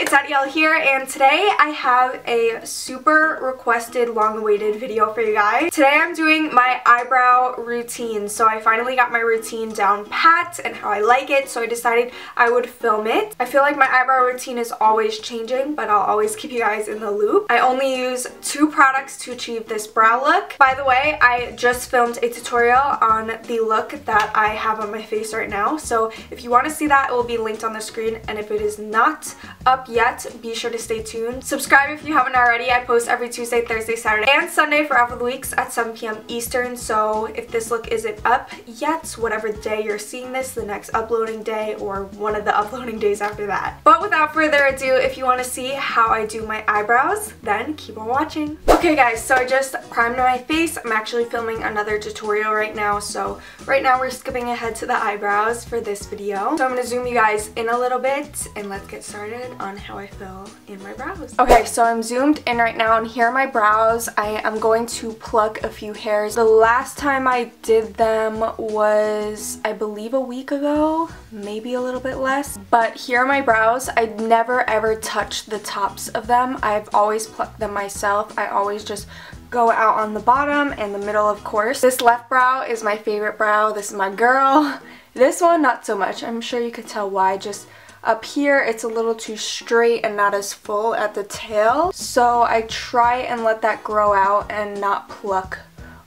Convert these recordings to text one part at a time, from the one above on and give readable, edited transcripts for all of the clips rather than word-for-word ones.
it's Adyel here, and today I have a super requested long-awaited video for you guys. Today I'm doing my eyebrow routine. So I finally got my routine down pat and how I like it, so I decided I would film it. I feel like my eyebrow routine is always changing, but I'll always keep you guys in the loop. I only use 2 products to achieve this brow look. By the way, I just filmed a tutorial on the look that I have on my face right now, so if you want to see that, it will be linked on the screen, and if it is not up yet, be sure to stay tuned. Subscribe if you haven't already. I post every Tuesday, Thursday, Saturday, and Sunday for half of the weeks at 7 p.m. Eastern, so if this look isn't up yet, whatever day you're seeing this, the next uploading day or one of the uploading days after that. But without further ado, if you want to see how I do my eyebrows, then keep on watching. Okay guys, so I just primed my face. I'm actually filming another tutorial right now, so right now we're skipping ahead to the eyebrows for this video. So I'm going to zoom you guys in a little bit and let's get started on how I fill in my brows. Okay, so I'm zoomed in right now and here are my brows. I am going to pluck a few hairs. The last time I did them was, I believe, a week ago, maybe a little bit less. But here are my brows. I never ever touch the tops of them. I've always plucked them myself. I always just go out on the bottom and the middle, of course. This left brow is my favorite brow. This is my girl. This one, not so much. I'm sure you could tell why. Just up here, it's a little too straight and not as full at the tail. So I try and let that grow out and not pluck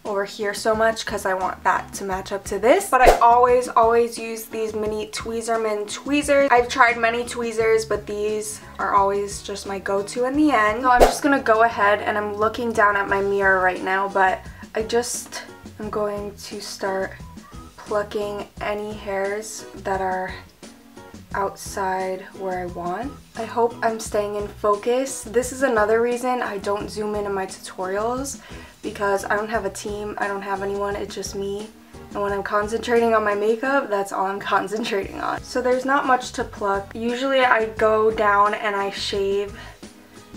over here so much because I want that to match up to this. But I always use these mini Tweezerman tweezers. I've tried many tweezers, but these are always just my go-to in the end. So I'm just gonna go ahead and I'm looking down at my mirror right now, but I'm going to start plucking any hairs that are outside where I want. I hope I'm staying in focus. This is another reason I don't zoom in my tutorials, because I don't have a team, I don't have anyone, it's just me. And when I'm concentrating on my makeup, that's all I'm concentrating on. So there's not much to pluck. Usually I go down and I shave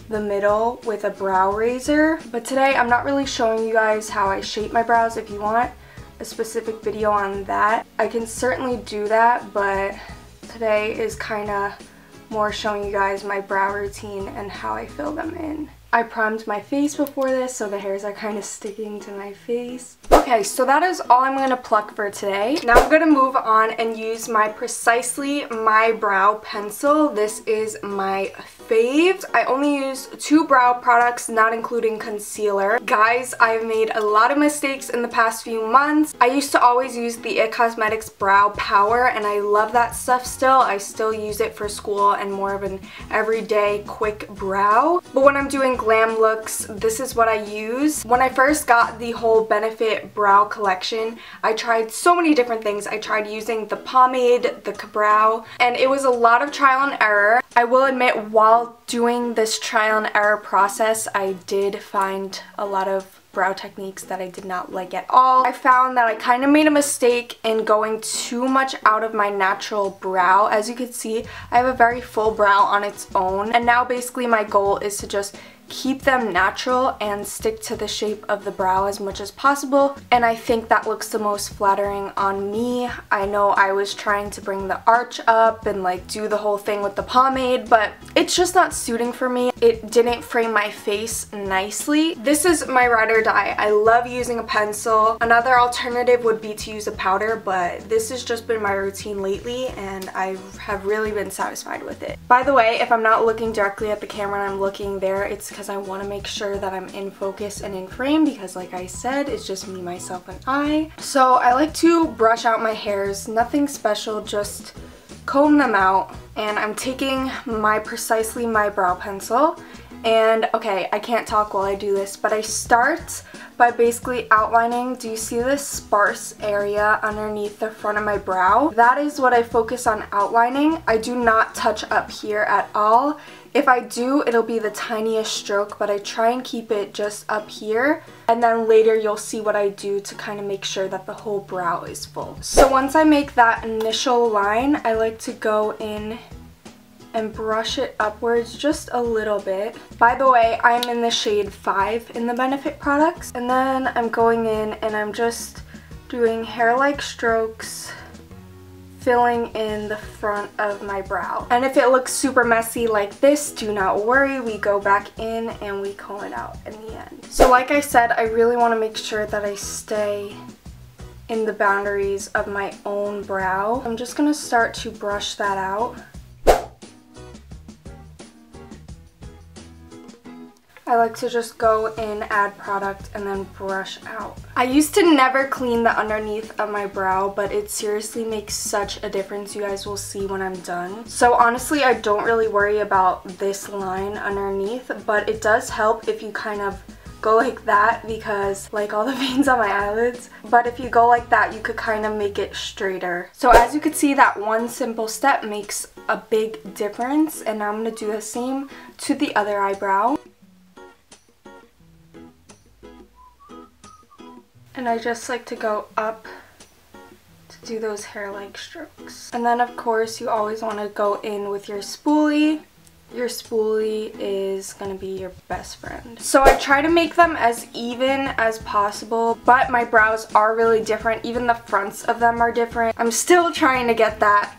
the middle with a brow razor, but today I'm not really showing you guys how I shape my brows. If you want a specific video on that, I can certainly do that, but today is kind of more showing you guys my brow routine and how I fill them in. I primed my face before this, so the hairs are kind of sticking to my face. Okay, so that is all I'm going to pluck for today. Now I'm going to move on and use my Precisely My Brow pencil. This is my fave. I only use 2 brow products, not including concealer. Guys, I've made a lot of mistakes in the past few months. I used to always use the IT Cosmetics Brow Power, and I love that stuff still. I still use it for school and more of an everyday quick brow. But when I'm doing glam looks, this is what I use. When I first got the whole Benefit brow collection, I tried so many different things. I tried using the pomade, the Brow, and it was a lot of trial and error. I will admit, while doing this trial and error process, I did find a lot of brow techniques that I did not like at all. I found that I kind of made a mistake in going too much out of my natural brow. As you can see, I have a very full brow on its own, and now basically my goal is to just keep them natural and stick to the shape of the brow as much as possible, and I think that looks the most flattering on me. I know I was trying to bring the arch up and like do the whole thing with the pomade, but it's just not suiting for me. It didn't frame my face nicely. This is my ride or die. I love using a pencil. Another alternative would be to use a powder, but this has just been my routine lately and I have really been satisfied with it. By the way, if I'm not looking directly at the camera and I'm looking there, it's because I want to make sure that I'm in focus and in frame, because like I said, it's just me, myself, and I. So I like to brush out my hairs, nothing special, just comb them out. And I'm taking my Precisely My Brow pencil, and okay, I can't talk while I do this, but I start by basically outlining. Do you see this sparse area underneath the front of my brow? That is what I focus on outlining. I do not touch up here at all. If I do, it'll be the tiniest stroke, but I try and keep it just up here, and then later you'll see what I do to kind of make sure that the whole brow is full. So once I make that initial line, I like to go in and brush it upwards just a little bit. By the way, I'm in the shade 5 in the Benefit products, and then I'm going in and I'm just doing hair-like strokes, filling in the front of my brow. And if it looks super messy like this, do not worry. We go back in and we comb it out in the end. So like I said, I really want to make sure that I stay in the boundaries of my own brow. I'm just going to start to brush that out. I like to just go in, add product, and then brush out. I used to never clean the underneath of my brow, but it seriously makes such a difference. You guys will see when I'm done. So honestly, I don't really worry about this line underneath, but it does help if you kind of go like that, because like all the veins on my eyelids. But if you go like that, you could kind of make it straighter. So as you could see, that one simple step makes a big difference. And now I'm going to do the same to the other eyebrow. And I just like to go up to do those hair-like strokes. And then of course you always want to go in with your spoolie. Your spoolie is going to be your best friend. So I try to make them as even as possible, but my brows are really different. Even the fronts of them are different. I'm still trying to get that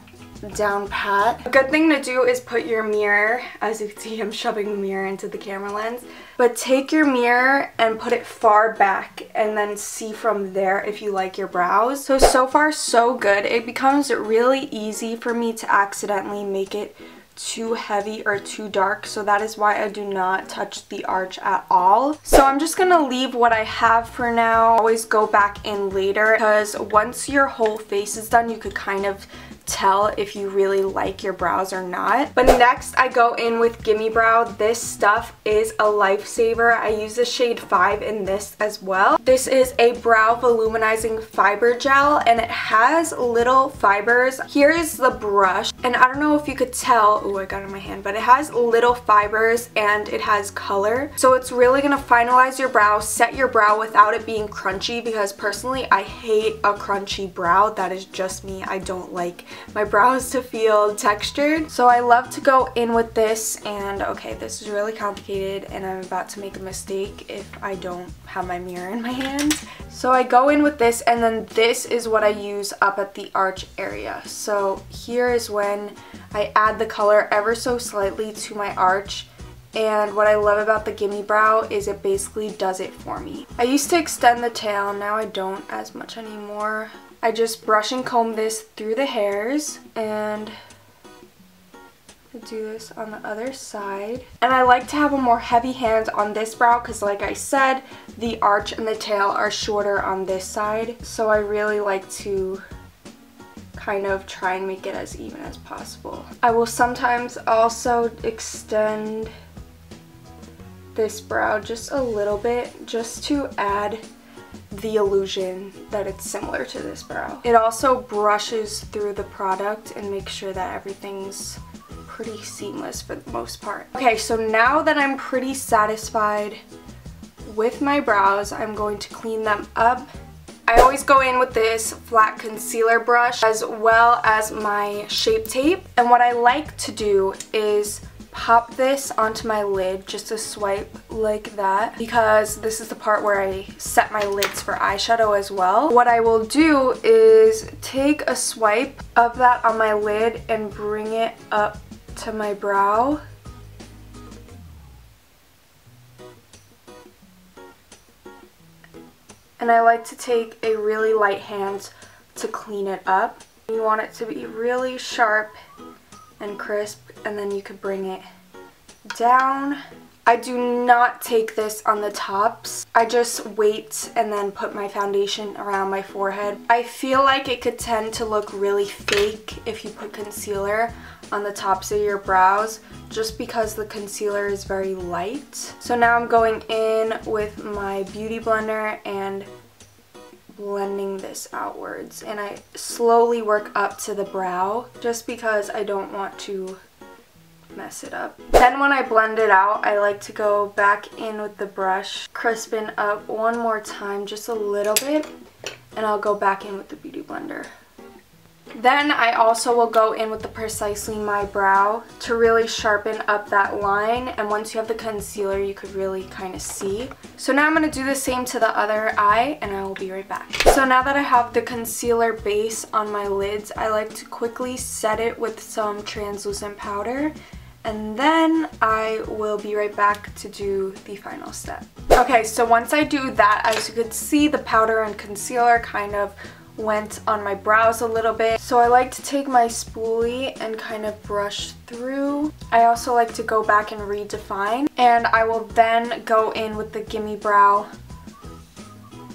down pat. A good thing to do is put your mirror, as you can see I'm shoving the mirror into the camera lens, but take your mirror and put it far back and then see from there if you like your brows. So far so good. It becomes really easy for me to accidentally make it too heavy or too dark, so that is why I do not touch the arch at all. So I'm just gonna leave what I have for now. Always go back in later, because once your whole face is done, you could kind of tell if you really like your brows or not. But next I go in with Gimme Brow. This stuff is a lifesaver. I use the shade 5 in this as well. This is a brow voluminizing fiber gel, and it has little fibers. Here is the brush, and I don't know if you could tell, oh I got it in my hand, but it has little fibers and it has color. So it's really gonna finalize your brow, set your brow without it being crunchy, because personally I hate a crunchy brow. That is just me. I don't like my brows to feel textured. So I love to go in with this, and okay, this is really complicated and I'm about to make a mistake if I don't have my mirror in my hand. So I go in with this, and then this is what I use up at the arch area. So here is when I add the color ever so slightly to my arch. And what I love about the Gimme Brow is it basically does it for me. I used to extend the tail, now I don't as much anymore. I just brush and comb this through the hairs, and I do this on the other side. And I like to have a more heavy hand on this brow, because like I said, the arch and the tail are shorter on this side. So I really like to kind of try and make it as even as possible. I will sometimes also extend this brow just a little bit, just to add the illusion that it's similar to this brow. It also brushes through the product and makes sure that everything's pretty seamless for the most part. Okay, so now that I'm pretty satisfied with my brows, I'm going to clean them up. I always go in with this flat concealer brush as well as my Shape Tape, and what I like to do is pop this onto my lid, just a swipe like that, because this is the part where I set my lids for eyeshadow as well. What I will do is take a swipe of that on my lid and bring it up to my brow. And I like to take a really light hand to clean it up. You want it to be really sharp and crisp, and then you could bring it down. I do not take this on the tops. I just wait and then put my foundation around my forehead. I feel like it could tend to look really fake if you put concealer on the tops of your brows, just because the concealer is very light. So now I'm going in with my beauty blender and blending this outwards, and I slowly work up to the brow just because I don't want to mess it up. Then when I blend it out, I like to go back in with the brush, crispen up one more time just a little bit, and I'll go back in with the beauty blender. Then I also will go in with the Precisely My Brow to really sharpen up that line, and once you have the concealer you could really kind of see. So now I'm going to do the same to the other eye and I will be right back. So now that I have the concealer base on my lids, I like to quickly set it with some translucent powder, and then I will be right back to do the final step. Okay, so once I do that, as you could see, the powder and concealer kind of went on my brows a little bit. So I like to take my spoolie and kind of brush through. I also like to go back and redefine, and I will then go in with the Gimme Brow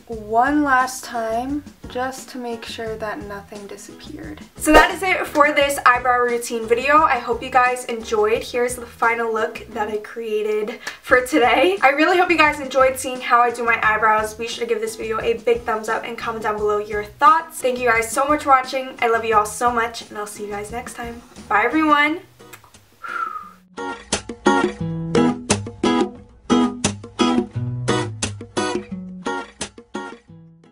one last time just to make sure that nothing disappeared. So that is it for this eyebrow routine video. I hope you guys enjoyed. Here's the final look that I created for today. I really hope you guys enjoyed seeing how I do my eyebrows. Be sure to give this video a big thumbs up and comment down below your thoughts. Thank you guys so much for watching. I love you all so much, and I'll see you guys next time. Bye everyone!